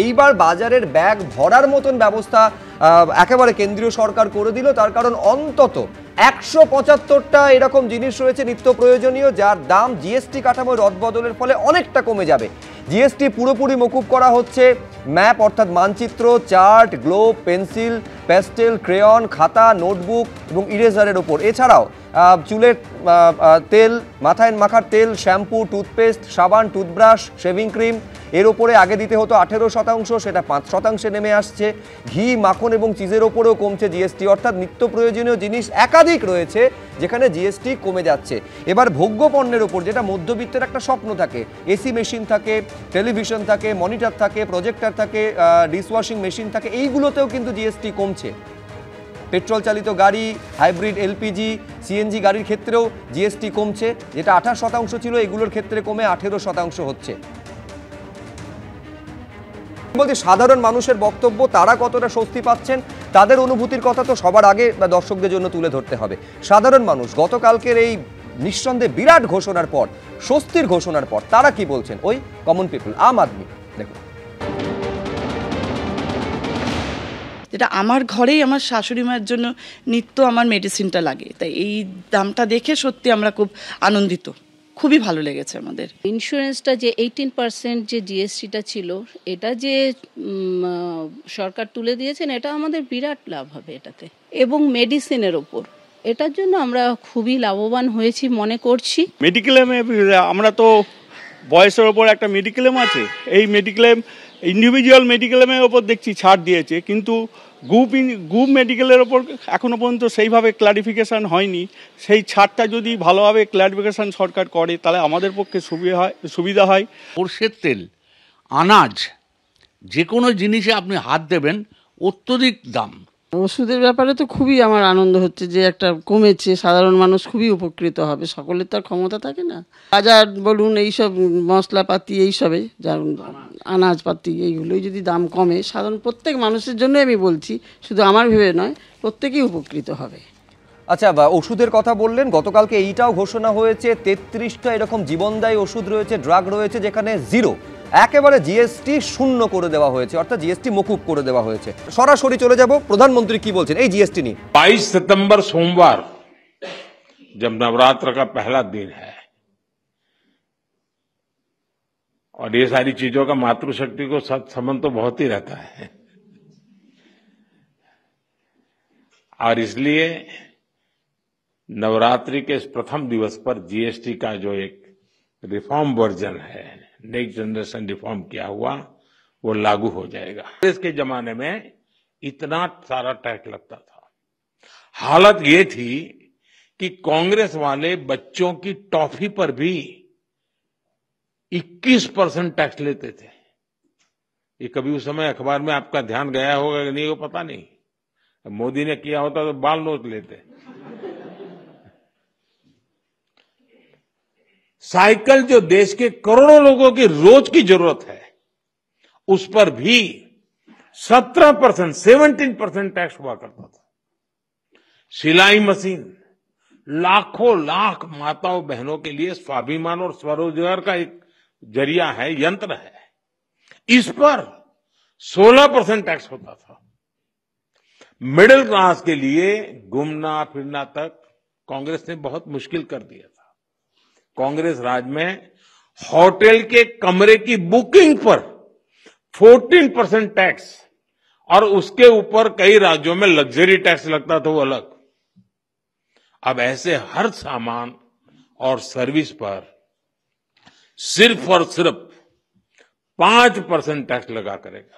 এইবার বাজারের ব্যাগ ভরার মতন ব্যবস্থা একেবারে কেন্দ্রীয় সরকার করে দিল। তার কারণ অন্তত 175টা এরকম জিনিস রয়েছে নিত্য প্রয়োজনীয়, যার দাম জিএসটি কাঠামোর রদবদলের ফলে অনেকটা কমে যাবে। জিএসটি পুরোপুরি মকুব করা হচ্ছে ম্যাপ অর্থাৎ মানচিত্র, chart, globe, pencil, pastel, crayon, খাতা, নোটবুক এবং ইরেজারের ওপর। এছাড়াও চুলের তেল, মাথায় মাখার তেল, শ্যাম্পু, টুথপেস্ট, সাবান, টুথব্রাশ, শেভিং ক্রিম এর ওপরে আগে দিতে হতো 18%, সেটা 5% নেমে আসছে। ঘি, মাখন এবং চিজের ওপরেও কমছে জিএসটি। অর্থাৎ নিত্য প্রয়োজনীয় জিনিস একাধিক রয়েছে যেখানে জিএসটি কমে যাচ্ছে। এবার ভোগ্য পণ্যের ওপর, যেটা মধ্যবিত্তের একটা স্বপ্ন থাকে, এসি মেশিন থাকে, টেলিভিশন থাকে, মনিটর থাকে, প্রজেক্টর থাকে, ডিশওয়াশিং মেশিন থাকে, এইগুলোতেও কিন্তু জিএসটি কমছে। পেট্রোল চালিত গাড়ি, হাইব্রিড, এলপিজি, সিএনজি গাড়ির ক্ষেত্রেও জিএসটি কমছে, যেটা 28% ছিল এগুলোর ক্ষেত্রে কমে 18% হচ্ছে। বলতে সাধারণ মানুষের বক্তব্য, তারা কতটা স্বস্তি পাচ্ছেন, তাদের অনুভূতির কথা তো সবার আগে দর্শকদের জন্য তুলে ধরতে হবে। সাধারণ মানুষ গতকালকের এই নিঃসন্দেহে বিরাট ঘোষণার পর, স্বস্তির ঘোষণার পর তারা কি বলছেন, ওই কমন পিপল, আম আদমি। দেখুন, যেটা আমার ঘরেই আমার শাশুড়ি মায়ের জন্য নিত্য আমার মেডিসিনটা লাগে, তাই এই দামটা দেখে সত্যি আমরা খুব আনন্দিত, খুবই ভালো লেগেছে আমাদের। ইন্স্যুরেন্সটা যে 18% যে জিএসটিটা ছিল, এটা যে সরকার তুলে দিয়েছেন, এটা আমাদের বিরাট লাভ হবে এটাতে, এবং মেডিসিনের ওপর এটার জন্য আমরা খুবই লাভবান হয়েছি মনে করছি। মেডিক্লেমে আমরা তো বয়সের ওপর একটা মেডিক্লেম আছে, এই মেডিক্লেম ইন্ডিভিজুয়াল মেডিক্লেমের ওপর দেখছি ছাড় দিয়েছে, কিন্তু গ্রুপ মেডিকেলের ওপর এখনো পর্যন্ত সেইভাবে ক্লারিফিকেশান হয়নি। সেই ছাড়টা যদি ভালোভাবে ক্লারিফিকেশান সরকার করে তাহলে আমাদের পক্ষে সুবিধা হয়। সরষের তেল, আনাজ, যে কোনো জিনিসে আপনি হাত দেবেন অত্যধিক দাম। ওষুধের ব্যাপারে তো খুবই আমার আনন্দ হচ্ছে যে একটা কমেছে, সাধারণ মানুষ খুবই উপকৃত হবে। সকলের তো আর ক্ষমতা থাকে না, বাজার বলুন, এইসব মশলাপাতি, এইসবে যেমন আনাজপাতি, এইগুলোই যদি দাম কমে, সাধারণ প্রত্যেক মানুষের জন্য আমি বলছি, শুধু আমার ভেবে নয়, প্রত্যেকেই উপকৃত হবে। আচ্ছা, ওষুধের কথা বললেন, গতকালকে এইটাও ঘোষণা হয়েছে 33টা এরকম জীবনদায়ী ওষুধ রয়েছে, ড্রাগ রয়েছে, যেখানে জিরো, একেবারে জিএসটি শূন্য করে দেওয়া হয়েছে, অর্থাৎ জিএসটি মকুব করে দেওয়া হয়েছে। সরাসরি চলে যাব, প্রধানমন্ত্রী কি বলছেন এই জিএসটি নিয়ে। 22 सितंबर सोमवार जब नवरात्र का पहला दिन है और ये सारी चीजों का मातृशक्ति को संबंध तो बहुत ही रहता है, और इसलिए नवरात्रि के इस प्रथम दिवस पर जीएसटी का जो एक रिफॉर्म वर्जन है, नेक्स्ट जनरेशन रिफॉर्म किया हुआ, वो लागू हो जाएगा। इसके जमाने में इतना सारा टैक्स लगता था। हालत ये थी कि कांग्रेस वाले बच्चों की टॉफी पर भी 21% टैक्स लेते थे। ये कभी उस समय अखबार में आपका ध्यान गया होगा कि नहीं, वो पता नहीं। मोदी ने किया होता तो बाल नोट लेते। साइकिल जो देश के करोड़ों लोगों की रोज की जरूरत है, उस पर भी 17% टैक्स हुआ करता था। सिलाई मशीन लाखों लाख माताओं बहनों के लिए स्वाभिमान और स्वरोजगार का एक जरिया है, यंत्र है, इस पर 16% टैक्स होता था। मिडिल क्लास के लिए घूमना फिरना तक कांग्रेस ने बहुत मुश्किल कर दिया था। कांग्रेस राज में होटल के कमरे की बुकिंग पर 14% टैक्स, और उसके ऊपर कई राज्यों में लग्जरी टैक्स लगता था, वो अलग। अब ऐसे हर सामान और सर्विस पर सिर्फ और सिर्फ 5% टैक्स लगा करेगा।